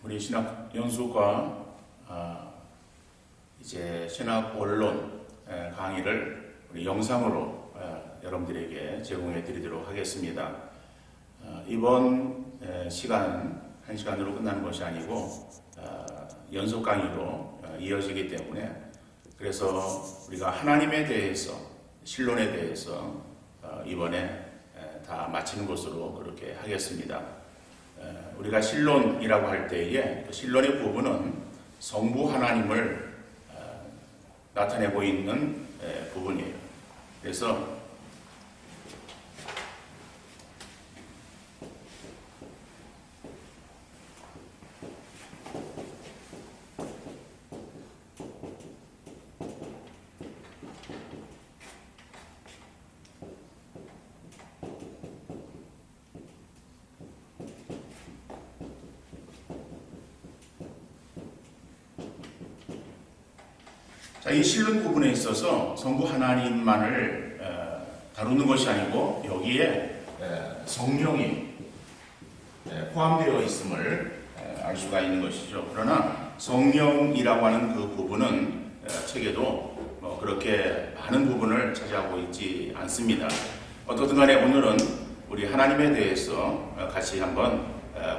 우리 신학 연수과 이제 신학 원론 강의를 우리 영상으로 여러분들에게 제공해 드리도록 하겠습니다. 이번 시간은 한 시간으로 끝나는 것이 아니고 연속 강의로 이어지기 때문에, 그래서 우리가 하나님에 대해서, 신론에 대해서 이번에 다 마치는 것으로 그렇게 하겠습니다. 우리가 신론이라고 할 때에 신론의 부분은 성부 하나님을 나타내고 있는 부분이에요. 그래서 이 신론 부분에 있어서 성부 하나님만을 다루는 것이 아니고 여기에 성령이 포함되어 있음을 알 수가 있는 것이죠. 그러나 성령이라고 하는 그 부분은 책에도 그렇게 많은 부분을 차지하고 있지 않습니다. 어떻든 간에 오늘은 우리 하나님에 대해서 같이 한번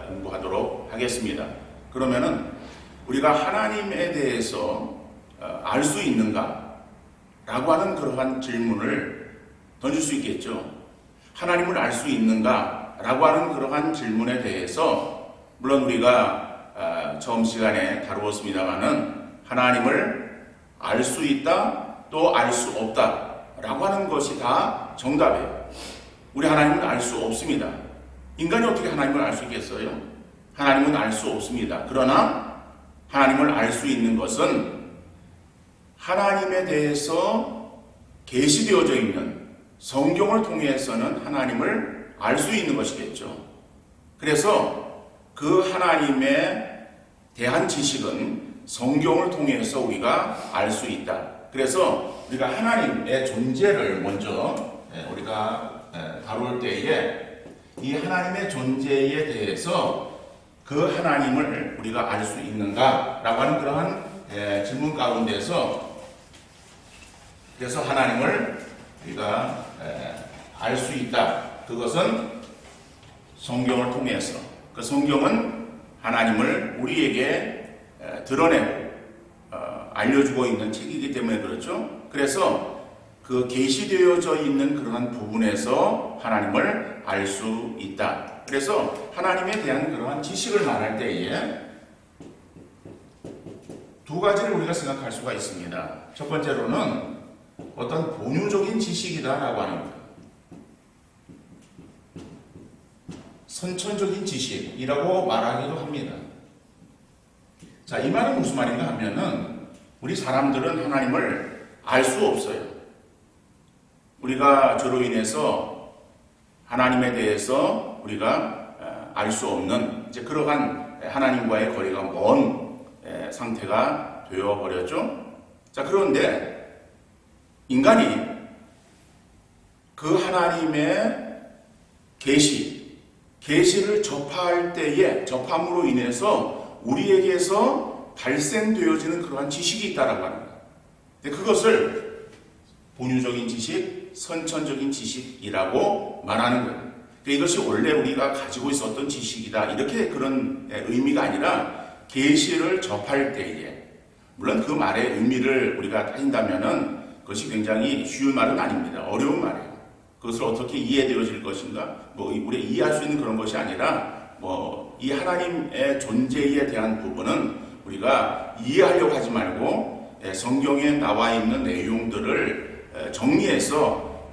공부하도록 하겠습니다. 그러면은 우리가 하나님에 대해서 알 수 있는가? 라고 하는 그러한 질문을 던질 수 있겠죠. 하나님을 알 수 있는가? 라고 하는 그러한 질문에 대해서, 물론 우리가 처음 시간에 다루었습니다만은 하나님을 알 수 있다, 또 알 수 없다 라고 하는 것이 다 정답이에요. 우리 하나님은 알 수 없습니다. 인간이 어떻게 하나님을 알 수 있겠어요? 하나님은 알 수 없습니다. 그러나 하나님을 알 수 있는 것은 하나님에 대해서 계시되어져 있는 성경을 통해서는 하나님을 알 수 있는 것이겠죠. 그래서 그 하나님에 대한 지식은 성경을 통해서 우리가 알 수 있다. 그래서 우리가 하나님의 존재를 먼저 우리가 다룰 때에 이 하나님의 존재에 대해서 그 하나님을 우리가 알 수 있는가라고 하는 그러한 질문 가운데서, 그래서 하나님을 우리가 알 수 있다. 그것은 성경을 통해서, 그 성경은 하나님을 우리에게 드러내고 알려주고 있는 책이기 때문에 그렇죠. 그래서 그 계시되어져 있는 그러한 부분에서 하나님을 알 수 있다. 그래서 하나님에 대한 그러한 지식을 말할 때에 두 가지를 우리가 생각할 수가 있습니다. 첫 번째로는 어떤 본유적인 지식이다라고 하는 것, 선천적인 지식이라고 말하기도 합니다. 자, 이 말은 무슨 말인가 하면은 우리 사람들은 하나님을 알 수 없어요. 우리가 저로 인해서 하나님에 대해서 우리가 알 수 없는 이제 그러한 하나님과의 거리가 먼 상태가 되어버렸죠. 자, 그런데 인간이 그 하나님의 계시를 접할 때에, 접함으로 인해서 우리에게서 발생되어지는 그러한 지식이 있다라고 하는 거예요. 근데 그것을 본유적인 지식, 선천적인 지식이라고 말하는 거예요. 이것이 원래 우리가 가지고 있었던 지식이다, 이렇게 그런 의미가 아니라 계시를 접할 때에, 물론 그 말의 의미를 우리가 따진다면은 그것이 굉장히 쉬운 말은 아닙니다. 어려운 말이에요. 그것을 어떻게 이해되어질 것인가? 우리가 이해할 수 있는 그런 것이 아니라, 이 하나님의 존재에 대한 부분은 우리가 이해하려고 하지 말고 성경에 나와 있는 내용들을 정리해서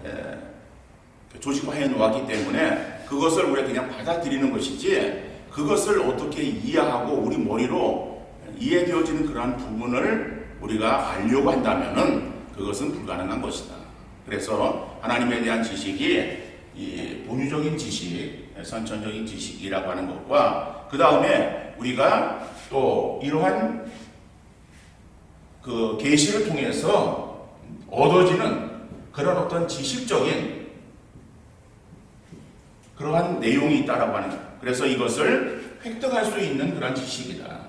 조직화해 놓았기 때문에 그것을 우리가 그냥 받아들이는 것이지, 그것을 어떻게 이해하고 우리 머리로 이해되어지는 그러한 부분을 우리가 알려고 한다면은 그것은 불가능한 것이다. 그래서 하나님에 대한 지식이 이 본유적인 지식, 선천적인 지식이라고 하는 것과, 그 다음에 우리가 또 이러한 그 계시를 통해서 얻어지는 그런 어떤 지식적인 그러한 내용이 있다라고 하는 거예요. 그래서 이것을 획득할 수 있는 그런 지식이다.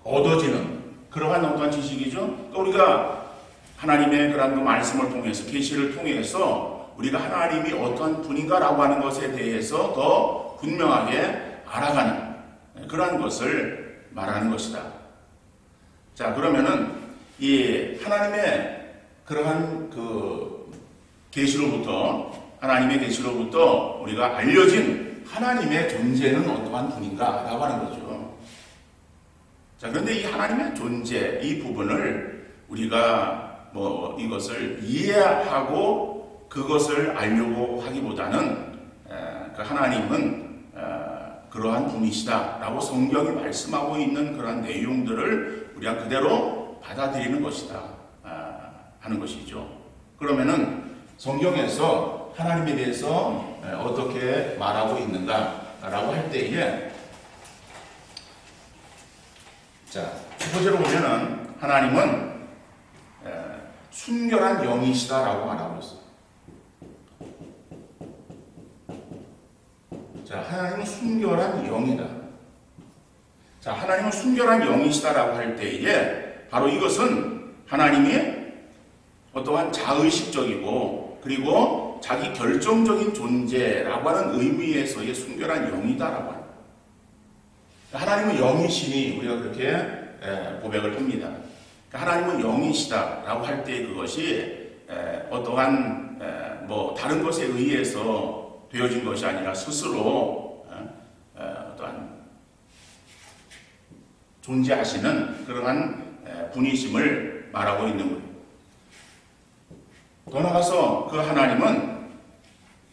얻어지는 그러한 어떠한 지식이죠. 또 우리가 하나님의 그런 그 말씀을 통해서 계시를 통해서 우리가 하나님이 어떠한 분인가라고 하는 것에 대해서 더 분명하게 알아가는 그러한 것을 말하는 것이다. 자, 그러면은 이 하나님의 그러한 그 계시로부터 하나님의 계시로부터 우리가 알려진 하나님의 존재는 어떠한 분인가라고 하는 거죠. 자, 그런데 이 하나님의 존재 이 부분을 우리가 이것을 이해하고 그것을 알려고 하기보다는 그 하나님은 그러한 분이시다라고 성경이 말씀하고 있는 그러한 내용들을 우리가 그대로 받아들이는 것이다 하는 것이죠. 그러면은 성경에서 하나님에 대해서 어떻게 말하고 있는가라고 할 때에 자, 첫 번째로 보면은 하나님은 순결한 영이시다라고 말하고 있어요. 자, 하나님은 순결한 영이다. 자, 하나님은 순결한 영이시다라고 할 때에 바로 이것은 하나님이 어떠한 자의식적이고 그리고 자기 결정적인 존재라고 하는 의미에서의 순결한 영이다라고 합니다. 하나님은 영이시니 우리가 그렇게 고백을 합니다. 하나님은 영이시다라고 할 때 그것이 어떠한 다른 것에 의해서 되어진 것이 아니라 스스로 어떠한 존재하시는 그러한 분이심을 말하고 있는 거예요. 더 나아가서 그 하나님은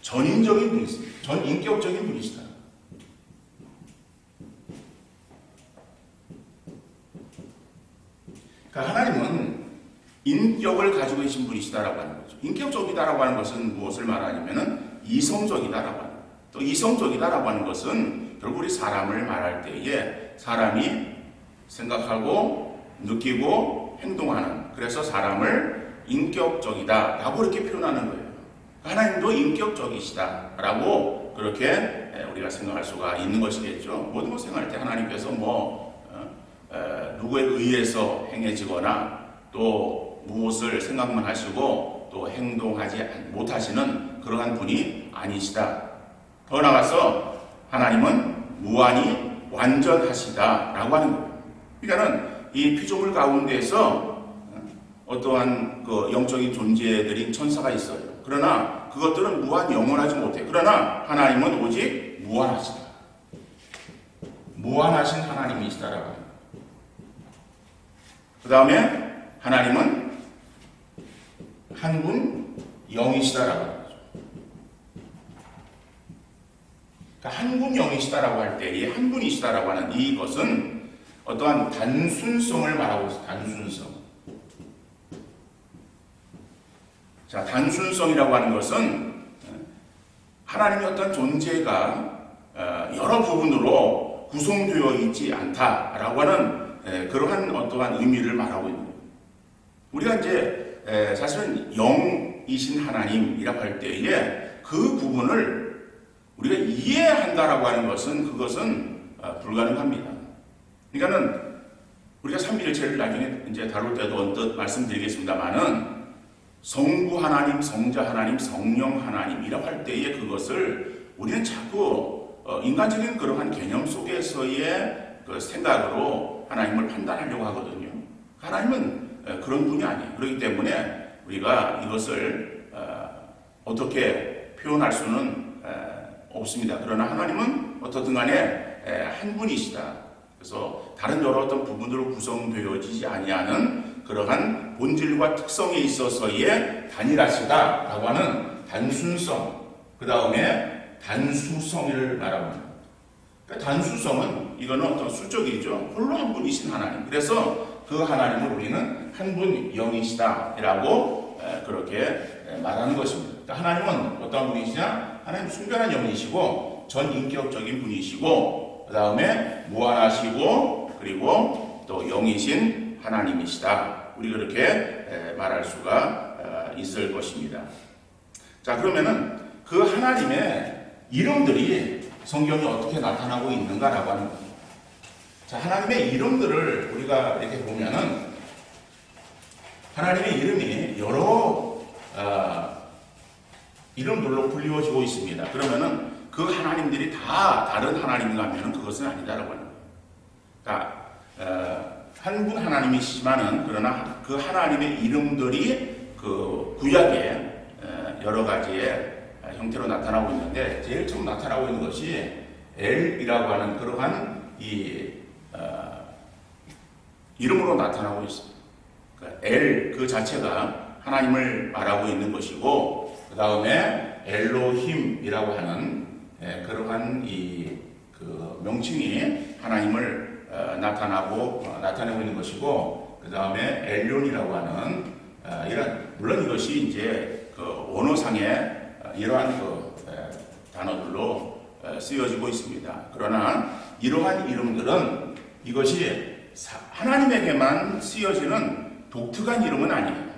전인적인 분이십니다. 전인격적인 분이시다. 그러니까 하나님은 인격을 가지고 계신 분이시다라고 하는 거죠. 인격적이다라고 하는 것은 무엇을 말하냐면은 이성적이다라고 하는 거예요. 또 이성적이다라고 하는 것은 결국 우리 사람을 말할 때에 사람이 생각하고 느끼고 행동하는 그래서 사람을 인격적이다라고 이렇게 표현하는 거예요. 하나님도 인격적이시다라고 그렇게 우리가 생각할 수가 있는 것이겠죠. 모든 것 생각할 때 하나님께서 누구에 의해서 행해지거나 또 무엇을 생각만 하시고 또 행동하지 못하시는 그러한 분이 아니시다. 더 나아가서 하나님은 무한히 완전하시다라고 하는 거예요. 그러니까는 이 피조물 가운데서 어떠한 그 영적인 존재들인 천사가 있어요. 그러나 그것들은 무한 영원하지 못해요. 그러나 하나님은 오직 무한하시다. 무한하신 하나님이시다라고 합니다. 그 다음에 하나님은 한 분 영이시다라고 하는 거죠. 그러니까 한 분 영이시다라고 할 때 이 한 분이시다라고 하는 이것은 어떠한 단순성을 말하고 있어요. 단순성. 자, 단순성이라고 하는 것은 하나님의 어떤 존재가 여러 부분으로 구성되어 있지 않다라고 하는 그러한 어떠한 의미를 말하고 있는 거예요. 우리가 이제 사실은 영이신 하나님이라고 할 때에 그 부분을 우리가 이해한다라고 하는 것은 그것은 불가능합니다. 그러니까는 우리가 삼위일체를 나중에 이제 다룰 때도 언뜻 말씀드리겠습니다만은 성부 하나님, 성자 하나님, 성령 하나님이라고 할 때에 그것을 우리는 자꾸 인간적인 그러한 개념 속에서의 그 생각으로 하나님을 판단하려고 하거든요. 하나님은 그런 분이 아니에요. 그렇기 때문에 우리가 이것을 어떻게 표현할 수는 없습니다. 그러나 하나님은 어떻든 간에 한 분이시다. 그래서 다른 여러 어떤 부분으로 구성되어지지 아니하는 그러한 본질과 특성에 있어서의 단일하시다라고 하는 단순성, 그 다음에 단수성을 말합니다. 그러니까 단수성은 이거는 어떤 수적이죠. 홀로 한 분이신 하나님. 그래서 그 하나님을 우리는 한 분 영이시다라고 그렇게 말하는 것입니다. 그러니까 하나님은 어떤 분이시냐? 하나님 순결한 영이시고 전인격적인 분이시고 그 다음에 무한하시고 그리고 또 영이신 하나님이시다. 우리 그렇게 말할 수가 있을 것입니다. 자, 그러면은 그 하나님의 이름들이 성경이 어떻게 나타나고 있는가라고 하는 거예요. 자, 하나님의 이름들을 우리가 이렇게 보면은 하나님의 이름이 여러 이름들로 불리워지고 있습니다. 그러면은 그 하나님들이 다 다른 하나님인가 하면은 그것은 아니다라고 하는 거예요. 그러니까 한 분 하나님이시지만은 그러나 그 하나님의 이름들이 그 구약에 여러 가지의 형태로 나타나고 있는데 제일 처음 나타나고 있는 것이 엘이라고 하는 그러한 이름으로 나타나고 있습니다. 그러니까 엘 그 자체가 하나님을 말하고 있는 것이고 그 다음에 엘로힘이라고 하는 그러한 그 명칭이 하나님을 나타내고 있는 것이고 그 다음에 엘론이라고 하는 물론 이것이 이제 그 원어상의 이러한 그 단어들로 쓰여지고 있습니다. 그러나 이러한 이름들은 이것이 하나님에게만 쓰여지는 독특한 이름은 아니에요.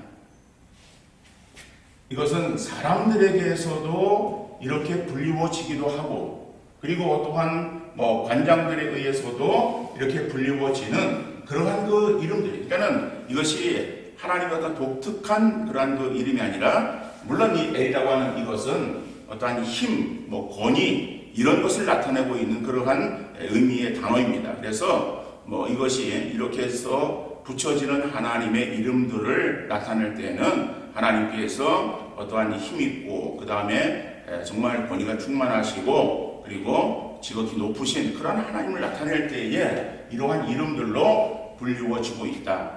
이것은 사람들에게서도 이렇게 불리워지기도 하고 그리고 또한 관장들에 의해서도 이렇게 불리워지는 그러한 그 이름들이 그러니까는 이것이 하나님의 어떤 독특한 그러한 그 이름이 아니라 물론 이 엘이라고 하는 이것은 어떠한 힘, 권위 이런 것을 나타내고 있는 그러한 의미의 단어입니다. 그래서 이것이 이렇게 해서 붙여지는 하나님의 이름들을 나타낼 때에는 하나님께서 어떠한 힘 있고 그 다음에 정말 권위가 충만하시고 그리고 지극히 높으신 그런 하나님을 나타낼 때에 이러한 이름들로 불리워지고 있다.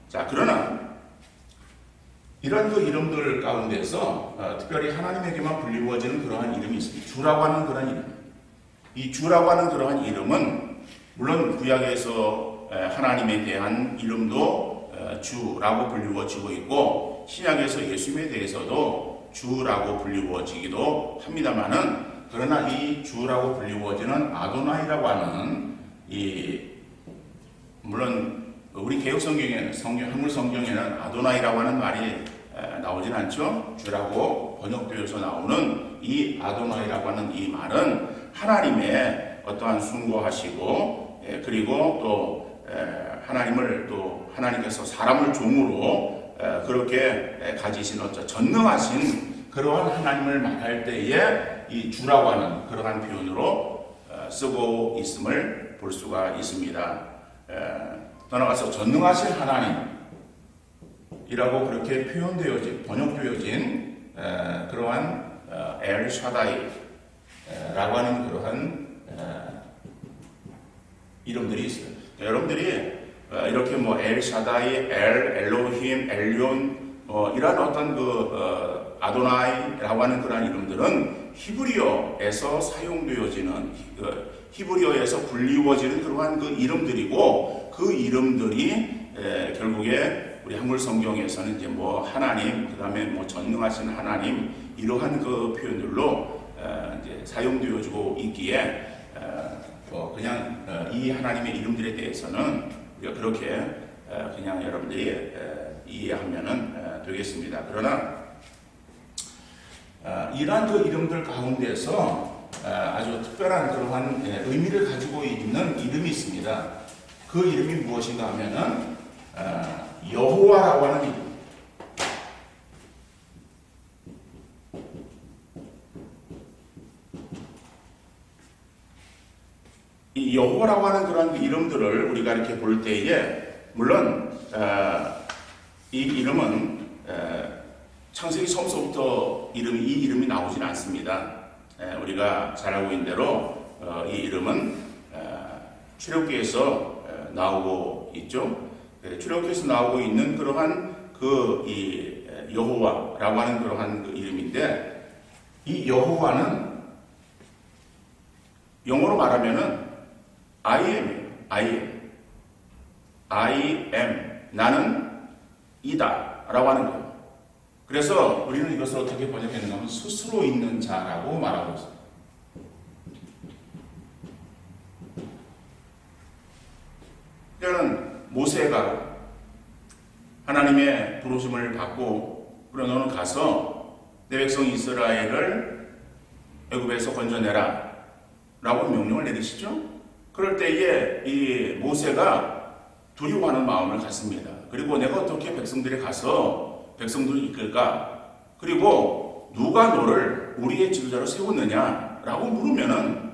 자, 그러나 이런 그 이름들 가운데서 특별히 하나님에게만 불리워지는 그러한 이름이 있습니다. 주라고 하는 그런 이름. 이 주라고 하는 그러한 이름은 물론 구약에서 하나님에 대한 이름도 주라고 불리워지고 있고 신약에서 예수님에 대해서도 주라고 불리워지기도 합니다만은 그러나 이 주라고 불리워지는 아도나이라고 하는 물론 우리 개혁 성경에는 한글 성경에는 아도나이라고 하는 말이 나오진 않죠. 주라고 번역되어서 나오는 이 아도나이라고 하는 이 말은 하나님의 어떠한 숭고하시고 그리고 또 하나님을 또 하나님께서 사람을 종으로 그렇게 가지신 어떤 전능하신 그러한 하나님을 말할 때에 이 주라고 하는 그러한 표현으로 쓰고 있음을 볼 수가 있습니다. 더 나아가서 전능하신 하나님이라고 그렇게 번역되어진 그러한 엘 샤다이라고 하는 그러한 이름들이 있어요. 여러분들이 이렇게 엘 샤다이, 엘로힘, 엘리온 이런 어떤 그 아도나이라고 하는 그러한 이름들은 히브리어에서 사용되어지는 히브리어에서 불리워지는 그러한 그 이름들이고 그 이름들이 결국에 우리 한글 성경에서는 이제 하나님 그다음에 전능하신 하나님 이러한 그 표현들로 이제 사용되어지고 있기에 그냥 이 하나님의 이름들에 대해서는 우리가 그렇게 그냥 여러분들이 이해하면은 되겠습니다. 그러나 이러한 그 이름들 가운데서 아주 특별한 그러한 의미를 가지고 있는 이름이 있습니다. 그 이름이 무엇인가 하면은 여호와라고 하는 이름. 이 여호와라고 하는 그런 이름들을 우리가 이렇게 볼 때에 물론 이 이름은 창세기 처음부터 이 이름이 나오진 않습니다. 우리가 잘 알고 있는 대로 이 이름은 출애굽기에서 나오고 있죠. 출애굽기에서 나오고 있는 그러한 이 여호와라고 하는 그러한 그 이름인데 이 여호와는 영어로 말하면은 I am 나는 이다라고 하는 거예요. 그래서 우리는 이것을 어떻게 번역했는가 하면 스스로 있는 자라고 말하고 있습니다. 그러니까 모세가 하나님의 부르심을 받고 그래 너는 가서 내 백성 이스라엘을 애굽에서 건져내라. 라고 명령을 내리시죠. 그럴 때에 이 모세가 두려워하는 마음을 갖습니다. 그리고 내가 어떻게 백성들에 가서 백성들을 이끌까? 그리고 누가 너를 우리의 지도자로 세웠느냐? 라고 물으면은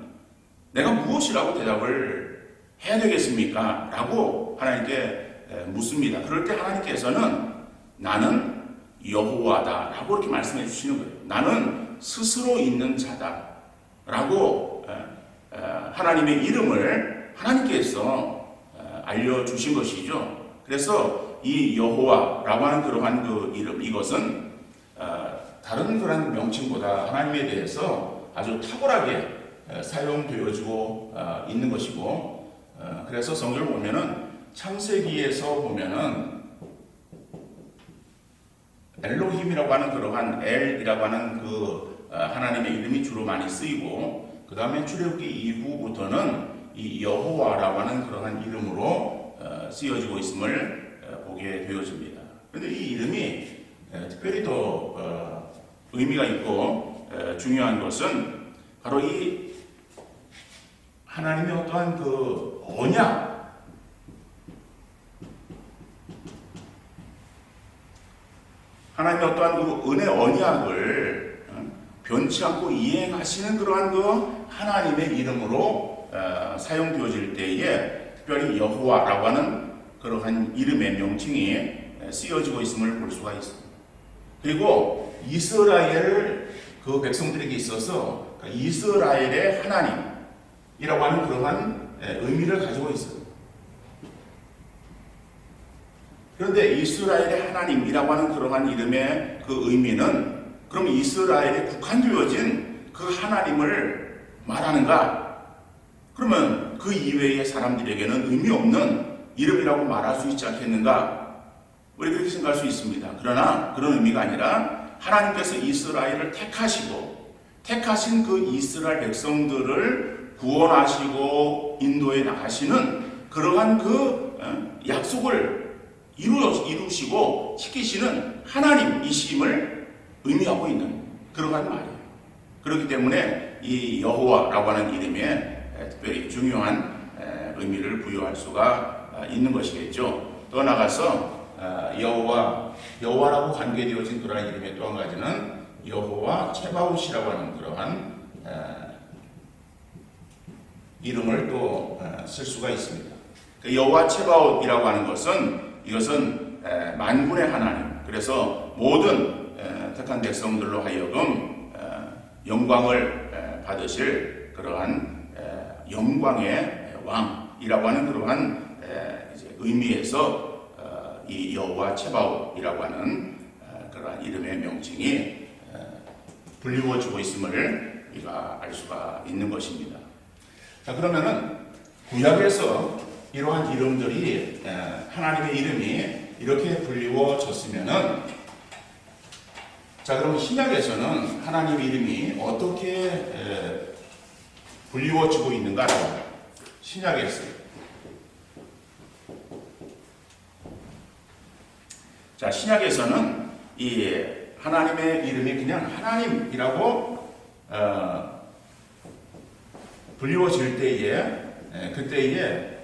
내가 무엇이라고 대답을 해야 되겠습니까? 라고 하나님께 묻습니다. 그럴 때 하나님께서는 나는 여호와다 라고 이렇게 말씀해 주시는 거예요. 나는 스스로 있는 자다 라고 하나님의 이름을 하나님께서 알려주신 것이죠. 그래서 이 여호와라고 하는 그러한 그 이름, 이것은 다른 그런 명칭보다 하나님에 대해서 아주 탁월하게 사용되어지고 있는 것이고, 그래서 성경을 보면은 창세기에서 보면은 엘로힘이라고 하는 그러한 엘이라고 하는 그 하나님의 이름이 주로 많이 쓰이고, 그 다음에 출애굽기 이후부터는 이 여호와라고 하는 그러한 이름으로 쓰여지고 있음을 보게 되어집니다. 그런데 이 이름이 특별히 더 의미가 있고 중요한 것은 바로 이 하나님의 어떠한 그 언약, 하나님의 어떠한 그 은혜 언약을 변치 않고 이행하시는 그러한 그 하나님의 이름으로 사용되어질 때에 특별히 여호와라고 하는 그러한 이름의 명칭이 쓰여지고 있음을 볼 수가 있습니다. 그리고 이스라엘 그 백성들에게 있어서 이스라엘의 하나님이라고 하는 그러한 의미를 가지고 있어요. 그런데 이스라엘의 하나님이라고 하는 그러한 이름의 그 의미는 그럼 이스라엘에 국한되어진 그 하나님을 말하는가? 그러면 그 이외의 사람들에게는 의미 없는 이름이라고 말할 수 있지 않겠는가? 우리 그렇게 생각할 수 있습니다. 그러나 그런 의미가 아니라 하나님께서 이스라엘을 택하신 그 이스라엘 백성들을 구원하시고 인도에 나가시는 그러한 그 약속을 이루시고 지키시는 하나님이심을 의미하고 있는 그러한 말이에요. 그렇기 때문에 이 여호와라고 하는 이름에 특별히 중요한 의미를 부여할 수가 있는 것이겠죠. 또 나가서 여호와라고 관계되어진 그러한 이름의 또 한 가지는 여호와 체바웃이라고 하는 그러한 이름을 또 쓸 수가 있습니다. 여호와 체바웃이라고 하는 것은 이것은 만군의 하나님, 그래서 모든 택한 백성들로 하여금 영광을 받으실 그러한 영광의 왕이라고 하는 그러한 의미에서 이 여호와 체바웃이라고 하는 그러한 이름의 명칭이 불리워지고 있음을 우리가 알 수가 있는 것입니다. 자, 그러면은 구약에서 이러한 이름들이 하나님의 이름이 이렇게 불리워졌으면은, 자, 그럼 신약에서는 하나님 이름이 어떻게 불리워지고 있는가? 신약에서, 자, 신약에서는 이 하나님의 이름이 그냥 하나님이라고 불리워질 때에, 그때에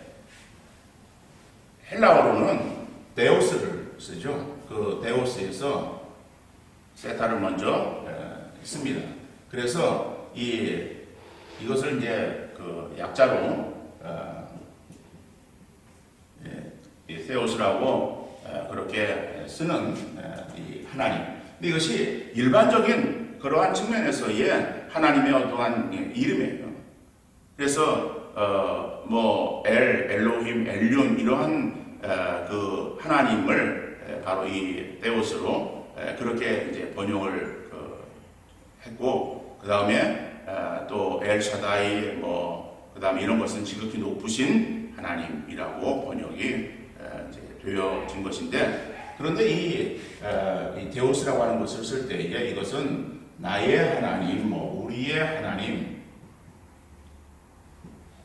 헬라어로는 데오스를 쓰죠. 그 데오스에서 세타를 먼저 씁니다. 그래서 이것을 이제 그 약자로 데오스라고 그렇게 쓰는 이 하나님. 근데 이것이 일반적인 그러한 측면에서의 하나님의 어떠한 이름이에요. 그래서 뭐 엘로힘, 엘륜 이러한 그 하나님을 바로 이 데오스로 그렇게 이제 번역을 했고, 그 다음에 또 엘샤다이 그 다음에 이런 것은 지극히 높으신 하나님이라고 번역이 이제 되어진 것인데, 그런데 이 데오스라고 하는 것을 쓸 때에 이것은 나의 하나님, 우리의 하나님,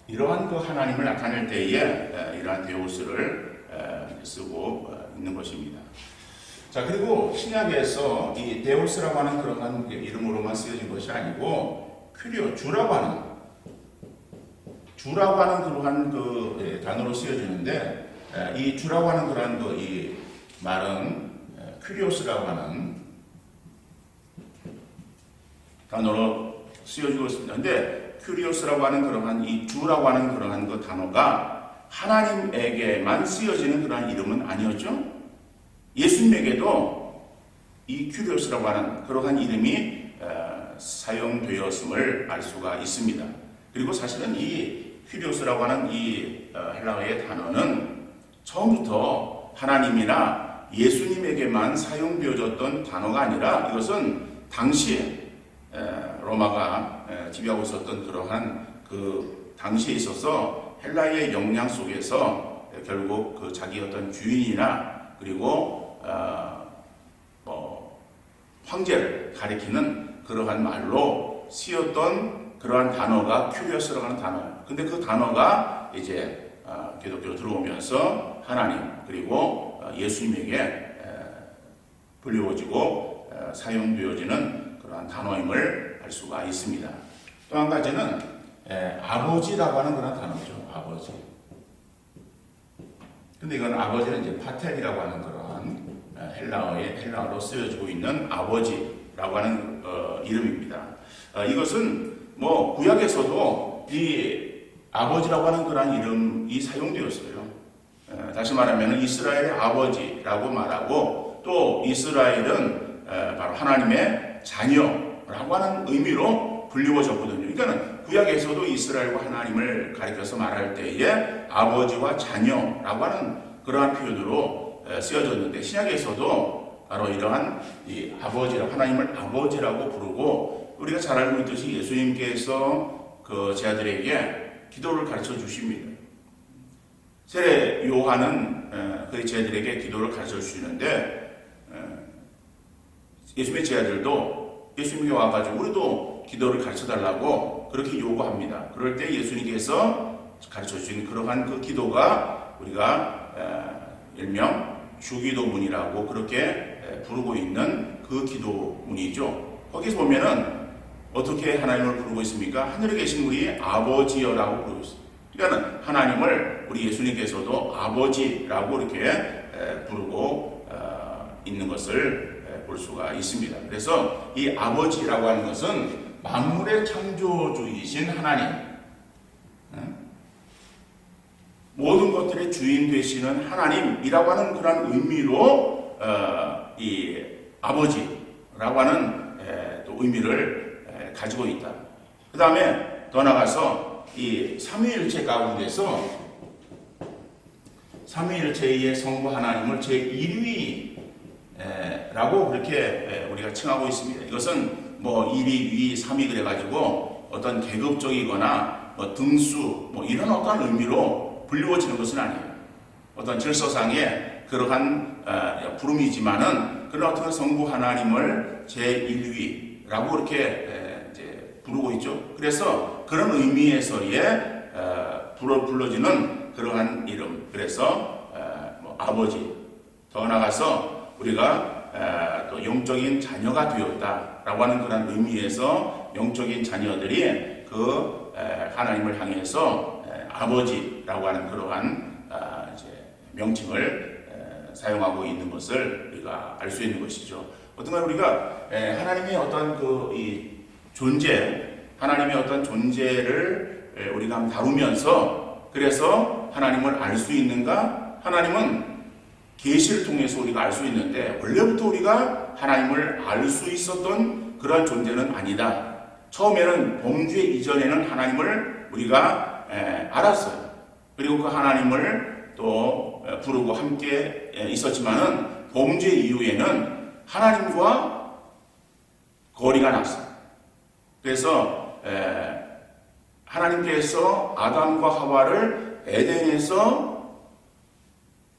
이러한 그 하나님을 나타낼 때에 이러한 데오스를 쓰고 있는 것입니다. 자, 그리고 신약에서 이 데오스라고 하는 그런 이름으로만 쓰여진 것이 아니고 큐리오, 주라고 하는 주라고 하는 그러한 단어로 쓰여지는데, 이 주라고 하는 그러한 이 말은 큐리오스라고 하는 단어로 쓰여지고 있습니다. 근데 큐리오스라고 하는 그러한 이 주라고 하는 그러한 그 단어가 하나님에게만 쓰여지는 그러한 이름은 아니었죠. 예수님에게도 이 큐리오스라고 하는 그러한 이름이 사용되었음을 알 수가 있습니다. 그리고 사실은 이 큐리오스라고 하는 이 헬라어의 단어는 처음부터 하나님이나 예수님에게만 사용되어졌던 단어가 아니라 이것은 당시에 로마가 지배하고 있었던 그러한 그 당시에 있어서 헬라의 영향 속에서 결국 그 자기 어떤 주인이나 그리고 황제를 가리키는 그러한 말로 쓰였던 그러한 단어가 큐리오스라고 하는 단어예요. 근데 그 단어가 이제 기독교로 들어오면서 하나님 그리고 예수님에게 불리워지고 사용되어지는 그러한 단어임을 알 수가 있습니다. 또 한 가지는 아버지라고 하는 그런 단어죠. 아버지. 근데 이건 아버지는 이제 파텔이라고 하는 그러한 헬라어로 쓰여지고 있는 아버지라고 하는 이름입니다. 이것은 뭐 구약에서도 이 아버지라고 하는 그러한 이름이 사용되었어요. 다시 말하면 이스라엘의 아버지라고 말하고 또 이스라엘은 바로 하나님의 자녀라고 하는 의미로 불리워졌거든요. 그러니까 구약에서도 이스라엘과 하나님을 가리켜서 말할 때에 아버지와 자녀라고 하는 그러한 표현으로 쓰여졌는데 신약에서도 바로 이러한 이 아버지라고 하나님을 아버지라고 부르고 우리가 잘 알고 있듯이 예수님께서 그 제자들에게 기도를 가르쳐 주십니다. 세례 요한은 그 제자들에게 기도를 가르쳐 주시는데 예수님의 제자들도 예수님께 와가지고 우리도 기도를 가르쳐 달라고 그렇게 요구합니다. 그럴 때 예수님께서 가르쳐 주신 그러한 그 기도가 우리가 일명 주기도문이라고 그렇게 부르고 있는 그 기도문이죠. 거기서 보면은 어떻게 하나님을 부르고 있습니까? 하늘에 계신 우리 아버지여라고 부르고 있습니다. 그러니까 하나님을 우리 예수님께서도 아버지라고 이렇게 부르고 있는 것을 볼 수가 있습니다. 그래서 이 아버지라고 하는 것은 만물의 창조주이신 하나님, 모든 것들의 주인 되시는 하나님이라고 하는 그런 의미로 이 아버지라고 하는 또 의미를 가지고 있다. 그 다음에 더 나가서 이 삼위일체 가운데서 삼위일체의 성부 하나님을 제1위라고 그렇게 우리가 칭하고 있습니다. 이것은 뭐 1위, 2위, 3위 그래가지고 어떤 계급적이거나 뭐 등수 뭐 이런 어떤 의미로 불리워지는 것은 아니에요. 어떤 질서상의 그러한 부름이지만은 그런 어떤 성부 하나님을 제1위라고 이렇게 이제 부르고 있죠. 그래서 그런 의미에서의 불러지는 그러한 이름. 그래서 뭐 아버지. 더 나아가서 우리가 또 영적인 자녀가 되었다라고 하는 그런 의미에서 영적인 자녀들이 그 하나님을 향해서 아버지라고 하는 그러한 이제 명칭을 사용하고 있는 것을 우리가 알 수 있는 것이죠. 어떤가 우리가 하나님의 어떤 이 존재, 하나님의 어떤 존재를 우리가 다루면서 그래서 하나님을 알 수 있는가? 하나님은 계시를 통해서 우리가 알 수 있는데 원래부터 우리가 하나님을 알 수 있었던 그런 존재는 아니다. 처음에는 범죄 이전에는 하나님을 우리가 알았어요. 그리고 그 하나님을 또 부르고 함께 있었지만은 범죄 이후에는 하나님과 거리가 났어요. 그래서 하나님께서 아담과 하와를 에덴에서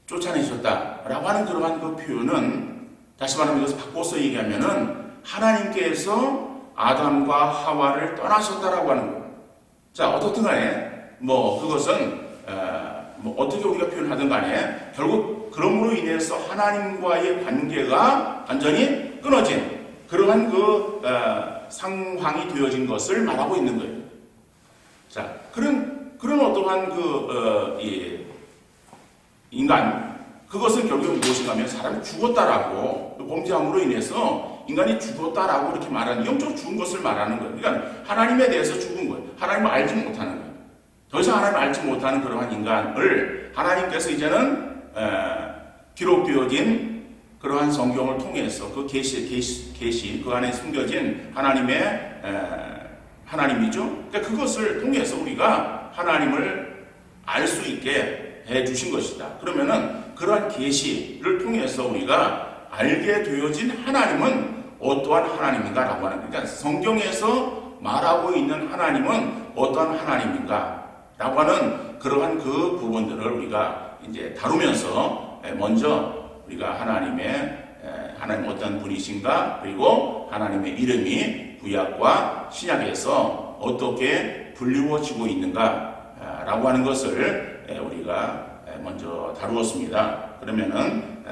쫓아내셨다라고 하는 그러한 그 표현은 다시 말하면 이것을 바꿔서 얘기하면은 하나님께서 아담과 하와를 떠나셨다라고 하는 거예요. 자, 어떻든 간에 뭐 그것은 뭐 어떻게 우리가 표현하든 간에 결국 그럼으로 인해서 하나님과의 관계가 완전히 끊어진 그러한 그 상황이 되어진 것을 말하고 있는 거예요. 자, 그런 그런 어떠한 인간, 그것은 결국 무엇인가 하면 사람이 죽었다라고, 범죄함으로 인해서 인간이 죽었다라고 이렇게 말하는, 영적으로 죽은 것을 말하는 거예요. 그러니까 하나님에 대해서 죽은 거예요. 하나님을 알지 못하는 거예요. 더 이상 하나님을 알지 못하는 그러한 인간을 하나님께서 이제는 기록되어진 그러한 성경을 통해서 그 계시 그 안에 숨겨진 하나님이죠. 그러니까 그것을 통해서 우리가 하나님을 알 수 있게 해 주신 것이다. 그러면은 그러한 계시를 통해서 우리가 알게 되어진 하나님은 어떠한 하나님인가라고 하는 거예요. 그러니까 성경에서 말하고 있는 하나님은 어떠한 하나님인가라고 하는 그러한 그 부분들을 우리가 이제 다루면서 먼저 우리가 하나님 어떤 분이신가, 그리고 하나님의 이름이 구약과 신약에서 어떻게 불리워지고 있는가라고 하는 것을 우리가 먼저 다루었습니다. 그러면은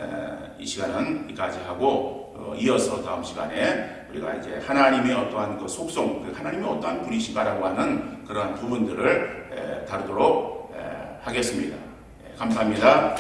이 시간은 여기까지 하고 이어서 다음 시간에 우리가 이제 하나님의 어떠한 그 속성, 하나님의 어떠한 분이신가라고 하는 그러한 부분들을 다루도록 하겠습니다. 감사합니다.